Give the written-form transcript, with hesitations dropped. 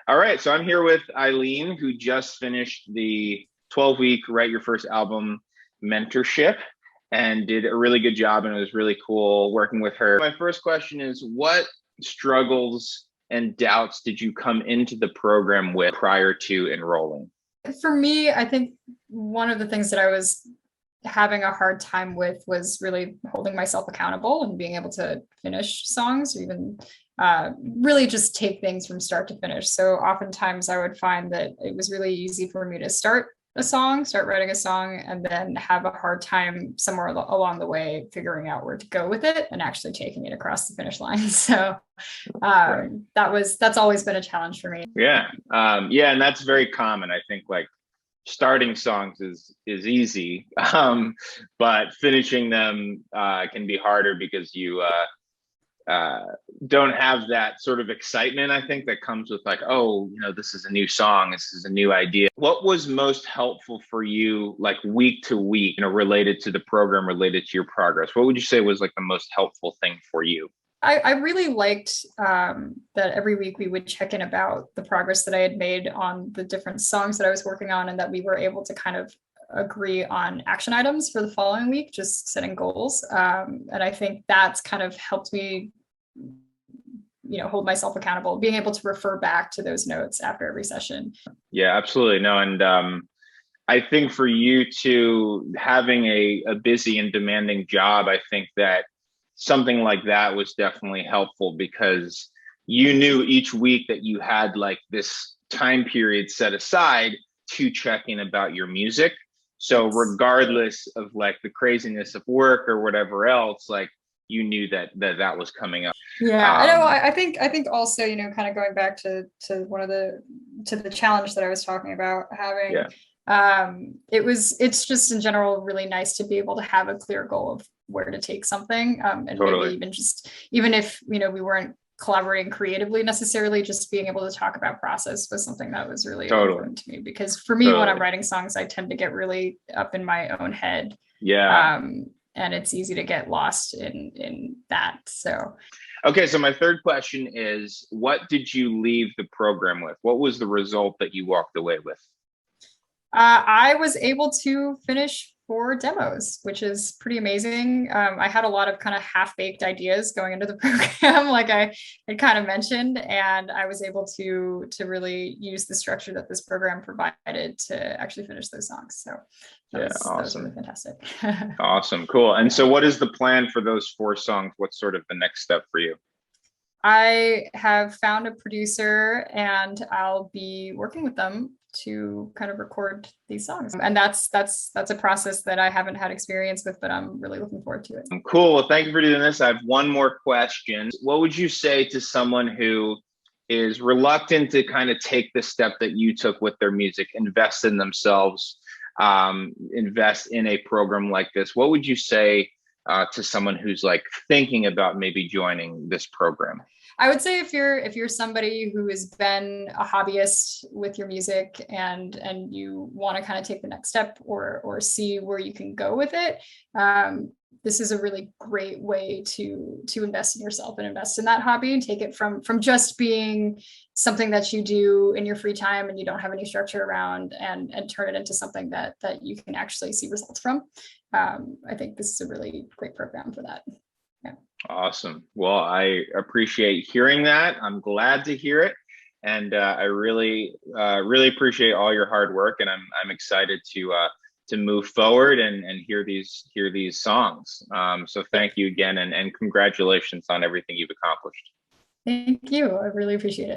All right, so I'm here with Eileen, who just finished the 12-week Write Your First Album mentorship and did a really good job, and it was really cool working with her. My first question is, what struggles and doubts did you come into the program with prior to enrolling? For me, I think one of the things that I was having a hard time with was really holding myself accountable and being able to finish songs or even really just take things from start to finish. So oftentimes I would find that it was really easy for me to start writing a song, and then have a hard time somewhere along the way figuring out where to go with it and actually taking it across the finish line. So Right. that's always been a challenge for me. Yeah. Yeah, and that's very common. I think like starting songs is easy, but finishing them can be harder because you don't have that sort of excitement, I think, that comes with like, oh, this is a new song, this is a new idea. What was most helpful for you, like week to week, related to the program, related to your progress? What would you say was like the most helpful thing for you? I really liked that every week we would check in about the progress that I had made on the different songs that I was working on, and that we were able to kind of agree on action items for the following week, just setting goals. And I think that's kind of helped me, hold myself accountable, being able to refer back to those notes after every session. Yeah, absolutely. No, and I think for you too, having a busy and demanding job, I think that something like that was definitely helpful because you knew each week that you had like this time period set aside to check in about your music. So Yes. regardless of like the craziness of work or whatever else, like you knew that was coming up. Yeah, I know. Um, I think also, kind of going back to one of the challenge that I was talking about having, yeah, it's just in general really nice to be able to have a clear goal of where to take something, and maybe totally, even if we weren't collaborating creatively necessarily, just being able to talk about process was something that was really totally, important to me, because for me, when I'm totally. writing songs, I tend to get really up in my own head, Yeah. um, and it's easy to get lost in that. So Okay, so my third question is, what did you leave the program with? What was the result that you walked away with? I was able to finish 4 demos, which is pretty amazing. I had a lot of kind of half-baked ideas going into the program, like I had kind of mentioned, and I was able to really use the structure that this program provided to actually finish those songs. So that Yeah, was really awesome. fantastic. Awesome. Cool. And Yeah. so what is the plan for those 4 songs? What's sort of the next step for you? I have found a producer, and I'll be working with them to kind of record these songs. And that's a process that I haven't had experience with, but I'm really looking forward to it. Cool. Well, thank you for doing this. I have one more question. What would you say to someone who is reluctant to kind of take the step that you took with their music, invest in themselves, invest in a program like this? What would you say to someone who's like thinking about maybe joining this program? I would say if you're somebody who has been a hobbyist with your music, and you want to kind of take the next step, or see where you can go with it, this is a really great way to invest in yourself and invest in that hobby, and take it from just being something that you do in your free time and you don't have any structure around, and turn it into something that you can actually see results from. I think this is a really great program for that. Yeah. Awesome. Well, I appreciate hearing that. I'm glad to hear it, and I really appreciate all your hard work. And I'm excited to move forward and hear these songs. So Yeah. thank you again, and congratulations on everything you've accomplished. Thank you. I really appreciate it.